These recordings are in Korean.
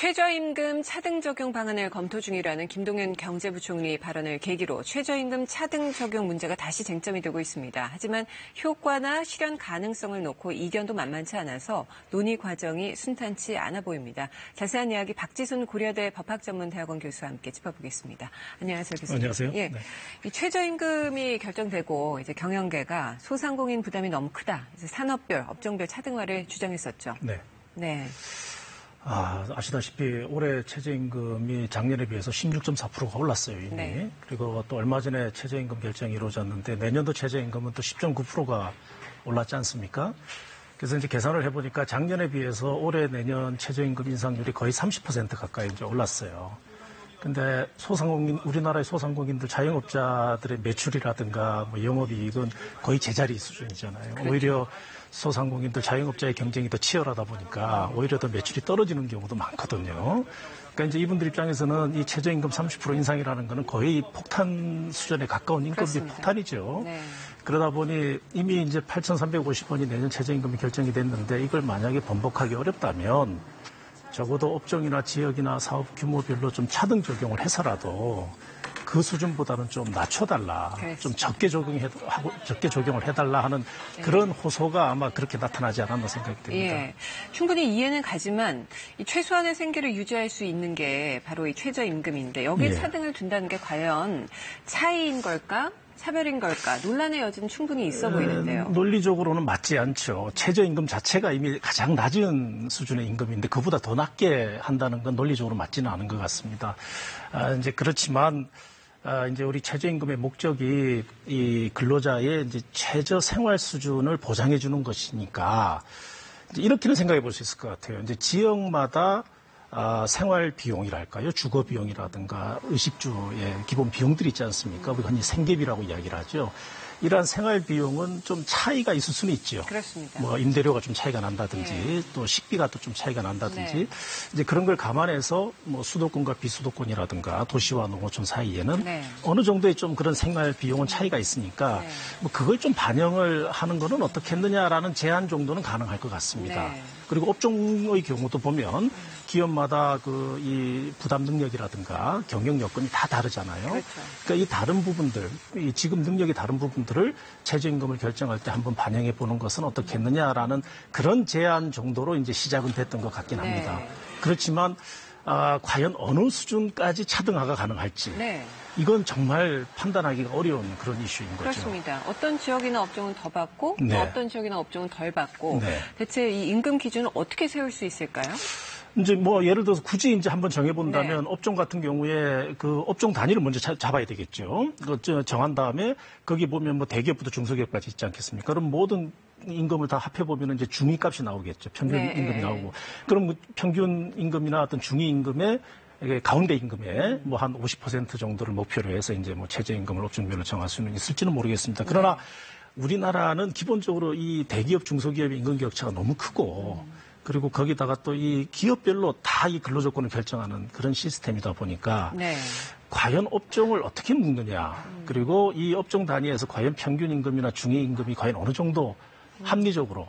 최저임금 차등 적용 방안을 검토 중이라는 김동연 경제부총리 발언을 계기로 최저임금 차등 적용 문제가 다시 쟁점이 되고 있습니다. 하지만 효과나 실현 가능성을 놓고 이견도 만만치 않아서 논의 과정이 순탄치 않아 보입니다. 자세한 이야기 박지순 고려대 법학전문대학원 교수와 함께 짚어보겠습니다. 안녕하세요, 교수님. 안녕하세요. 예, 네. 이 최저임금이 결정되고 이제 경영계가 소상공인 부담이 너무 크다. 이제 산업별, 업종별 차등화를 주장했었죠. 네. 네. 아시다시피 올해 최저임금이 작년에 비해서 16.4%가 올랐어요, 이미. 네. 그리고 또 얼마 전에 최저임금 결정이 이루어졌는데 내년도 최저임금은 또 10.9%가 올랐지 않습니까? 그래서 이제 계산을 해보니까 작년에 비해서 올해 내년 최저임금 인상률이 거의 30% 가까이 이제 올랐어요. 근데 우리나라의 소상공인들, 자영업자들의 매출이라든가 뭐 영업이익은 거의 제자리 수준이잖아요. 그렇죠. 오히려 소상공인들, 자영업자의 경쟁이 더 치열하다 보니까 오히려 더 매출이 떨어지는 경우도 많거든요. 그러니까 이제 이분들 입장에서는 이 최저임금 30% 인상이라는 거는 거의 폭탄 수준에 가까운 임금비 그렇습니다. 폭탄이죠. 네. 그러다 보니 이미 이제 8,350원이 내년 최저임금이 결정이 됐는데 이걸 만약에 번복하기 어렵다면 적어도 업종이나 지역이나 사업 규모별로 좀 차등 적용을 해서라도 그 수준보다는 좀 낮춰달라, 그렇습니다. 좀 적게 적용을 해달라 하는 그런 호소가 아마 그렇게 나타나지 않았나 생각이 듭니다. 예, 충분히 이해는 가지만 이 최소한의 생계를 유지할 수 있는 게 바로 이 최저임금인데 여기에 차등을 둔다는 게 과연 차이인 걸까? 차별인 걸까? 논란의 여지는 충분히 있어 보이는데요. 논리적으로는 맞지 않죠. 최저임금 자체가 이미 가장 낮은 수준의 임금인데 그보다 더 낮게 한다는 건 논리적으로 맞지는 않은 것 같습니다. 이제 그렇지만 이제 우리 최저임금의 목적이 이 근로자의 이제 최저 생활 수준을 보장해 주는 것이니까 이제 이렇게는 생각해 볼 수 있을 것 같아요. 이제 지역마다 생활 비용이랄까요? 주거 비용이라든가 의식주의 기본 비용들이 있지 않습니까? 우리가 흔히 생계비라고 이야기를 하죠. 이러한 생활 비용은 좀 차이가 있을 수는 있죠. 그렇습니다. 뭐 임대료가 좀 차이가 난다든지 또 식비가 또 좀 차이가 난다든지 네. 이제 그런 걸 감안해서 뭐 수도권과 비수도권이라든가 도시와 농어촌 사이에는 어느 정도의 좀 그런 생활 비용은 차이가 있으니까 뭐 그걸 좀 반영을 하는 거는 어떻겠느냐라는 제한 정도는 가능할 것 같습니다. 그리고 업종의 경우도 보면 기업마다 이 부담 능력이라든가 경영 여건이 다 다르잖아요. 그렇죠. 그러니까 이 다른 부분들, 이 지급 능력이 다른 부분들을 최저임금을 결정할 때 한번 반영해 보는 것은 어떻겠느냐라는 그런 제안 정도로 이제 시작은 됐던 것 같긴 합니다. 그렇지만 과연 어느 수준까지 차등화가 가능할지. 이건 정말 판단하기가 어려운 그런 이슈인 거죠. 그렇습니다. 어떤 지역이나 업종은 더 받고 또 어떤 지역이나 업종은 덜 받고 대체 이 임금 기준을 어떻게 세울 수 있을까요? 이제 뭐 예를 들어서 굳이 이제 한번 정해본다면 업종 같은 경우에 그 업종 단위를 먼저 잡아야 되겠죠. 그 정한 다음에 거기 보면 뭐 대기업부터 중소기업까지 있지 않겠습니까? 그럼 모든 임금을 다 합해보면 이제 중위값이 나오겠죠. 평균 임금이 나오고. 그럼 평균 임금이나 어떤 중위 임금의 가운데 임금에 뭐 한 50% 정도를 목표로 해서 이제 뭐 최저임금을 업종별로 정할 수는 있을지는 모르겠습니다. 그러나 우리나라는 기본적으로 이 대기업, 중소기업의 임금 격차가 너무 크고 그리고 거기다가 또 이 기업별로 다 이 근로조건을 결정하는 그런 시스템이다 보니까 과연 업종을 어떻게 묶느냐 그리고 이 업종 단위에서 과연 평균 임금이나 중위 임금이 과연 어느 정도 합리적으로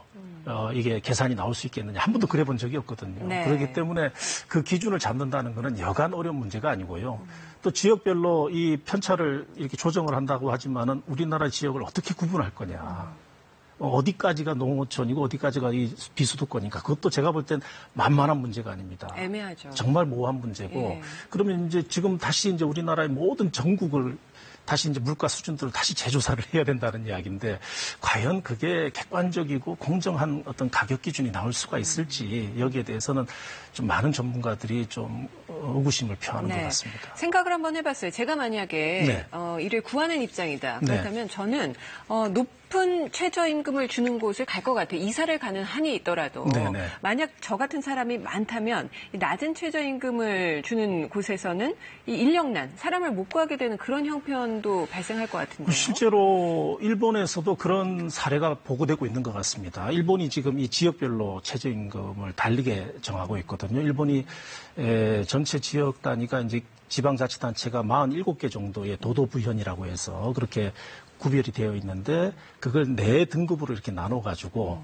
이게 계산이 나올 수 있겠느냐. 한 번도 그래 본 적이 없거든요. 그렇기 때문에 그 기준을 잡는다는 것은 여간 어려운 문제가 아니고요. 또 지역별로 이 편차를 이렇게 조정을 한다고 하지만은 우리나라 지역을 어떻게 구분할 거냐. 어디까지가 농어촌이고 어디까지가 이 비수도권인가. 그것도 제가 볼 땐 만만한 문제가 아닙니다. 애매하죠. 정말 모호한 문제고. 그러면 이제 지금 다시 이제 우리나라의 모든 전국을 다시 이제 물가 수준들을 다시 재조사를 해야 된다는 이야기인데 과연 그게 객관적이고 공정한 어떤 가격 기준이 나올 수가 있을지 여기에 대해서는 좀 많은 전문가들이 좀 의구심을 표하는 것 같습니다. 생각을 한번 해봤어요. 제가 만약에 이를 구하는 입장이다. 그렇다면 저는 높은 최저임금을 주는 곳을 갈 것 같아요. 이사를 가는 한이 있더라도 만약 저 같은 사람이 많다면 낮은 최저임금을 주는 곳에서는 이 인력난, 사람을 못 구하게 되는 그런 형편도 발생할 것 같은데요. 실제로 일본에서도 그런 사례가 보고되고 있는 것 같습니다. 일본이 지금 이 지역별로 최저임금을 다르게 정하고 있거든요. 일본이 전체 지역 단위가 이제 지방자치단체가 47개 정도의 도도부현이라고 해서 그렇게 구별이 되어 있는데 그걸 4등급으로 이렇게 나눠가지고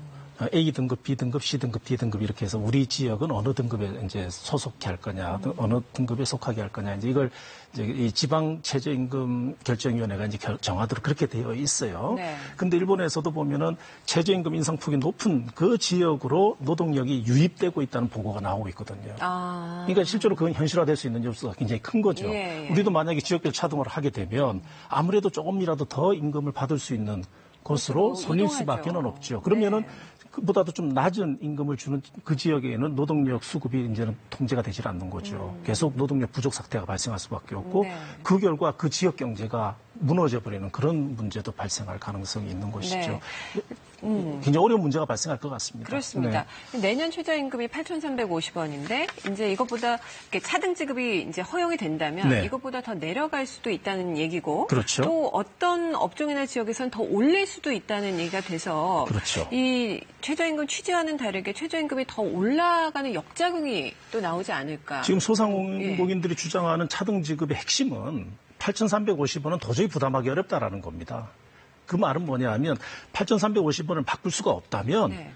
A 등급, B 등급, C 등급, D 등급 이렇게 해서 우리 지역은 어느 등급에 이제 소속해 할 거냐, 어느 등급에 속하게 할 거냐, 이제 이걸 이제 이 지방 최저임금 결정위원회가 이제 정하도록 그렇게 되어 있어요. 네. 근데 일본에서도 보면은 최저임금 인상폭이 높은 그 지역으로 노동력이 유입되고 있다는 보고가 나오고 있거든요. 그러니까 실제로 그건 현실화될 수 있는 요소가 굉장히 큰 거죠. 예. 우리도 만약에 지역별 차등을 하게 되면 아무래도 조금이라도 더 임금을 받을 수 있는 곳으로 손일 수밖에는 없죠. 그러면은 네. 그보다도 좀 낮은 임금을 주는 그 지역에는 노동력 수급이 이제는 통제가 되질 않는 거죠. 계속 노동력 부족 사태가 발생할 수밖에 없고 네. 그 결과 그 지역 경제가 무너져 버리는 그런 문제도 발생할 가능성이 있는 것이죠. 네. 굉장히 어려운 문제가 발생할 것 같습니다. 그렇습니다. 네. 내년 최저임금이 8,350원인데 이제 이것보다 차등 지급이 이제 허용이 된다면 네. 이것보다 더 내려갈 수도 있다는 얘기고 그렇죠. 또 어떤 업종이나 지역에서는 더 올릴 수도 있다는 얘기가 돼서 그렇죠. 이 최저임금 취지와는 다르게 최저임금이 더 올라가는 역작용이 또 나오지 않을까. 지금 소상공인들이 주장하는 차등 지급의 핵심은 8,350원은 도저히 부담하기 어렵다라는 겁니다. 그 말은 뭐냐 하면 8,350원을 바꿀 수가 없다면 네.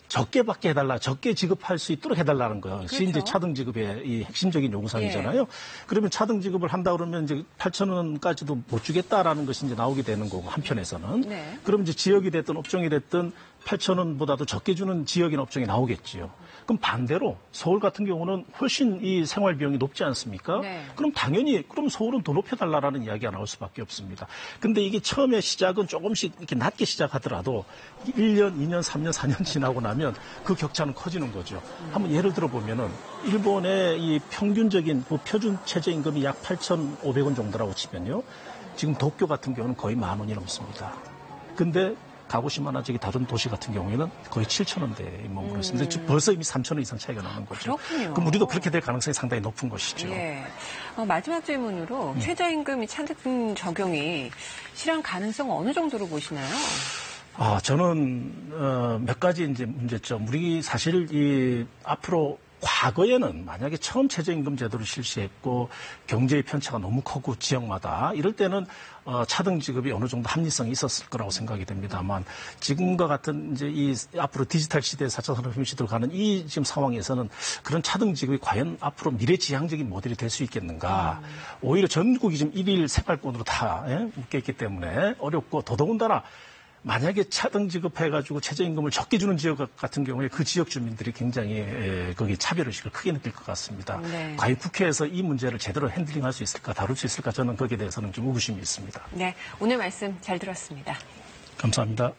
적게 받게 해달라, 적게 지급할 수 있도록 해달라는 거예요. 그것이 그렇죠. 이제 차등 지급의 이 핵심적인 요구사항이잖아요. 그러면 차등 지급을 한다 그러면 이제 8,000원까지도 못 주겠다라는 것이 이제 나오게 되는 거고 한편에서는. 네. 그럼 이제 지역이 됐든 업종이 됐든 8,000원보다도 적게 주는 지역이나 업종이 나오겠지요. 그럼 반대로 서울 같은 경우는 훨씬 이 생활 비용이 높지 않습니까? 네. 그럼 당연히 그럼 서울은 더 높여달라는 이야기가 나올 수밖에 없습니다. 근데 이게 처음에 시작은 조금씩 이렇게 낮게 시작하더라도 1년, 2년, 3년, 4년 지나고 나면 그 격차는 커지는 거죠. 한번 예를 들어 보면은 일본의 이 평균적인 표준 최저임금이 약 8,500원 정도라고 치면요. 지금 도쿄 같은 경우는 거의 10,000원이 넘습니다. 근데 가고시마나 저기 다른 도시 같은 경우에는 거의 7,000원대에 머무르고 있습니다. 벌써 이미 3,000원 이상 차이가 나는 거죠. 그렇군요. 그럼 우리도 그렇게 될 가능성이 상당히 높은 것이죠. 예. 마지막 질문으로 최저임금 차등 적용이 실현 가능성 어느 정도로 보시나요? 저는 몇 가지 이제 문제점. 우리 사실 이 앞으로 과거에는 만약에 처음 최저임금 제도를 실시했고 경제의 편차가 너무 크고 지역마다 이럴 때는 차등 지급이 어느 정도 합리성이 있었을 거라고 생각이 됩니다만 지금과 같은 이제 이 앞으로 디지털 시대 4차 산업혁명 시대로 가는 이 지금 상황에서는 그런 차등 지급이 과연 앞으로 미래지향적인 모델이 될 수 있겠는가. 오히려 전국이 지금 일일 생활권으로 다 묶여있기 때문에 어렵고 더더군다나 만약에 차등 지급해가지고 최저임금을 적게 주는 지역 같은 경우에 그 지역 주민들이 굉장히 거기 차별의식을 크게 느낄 것 같습니다. 네. 과연 국회에서 이 문제를 제대로 핸들링할 수 있을까, 다룰 수 있을까 저는 거기에 대해서는 좀 의구심이 있습니다. 네, 오늘 말씀 잘 들었습니다. 감사합니다.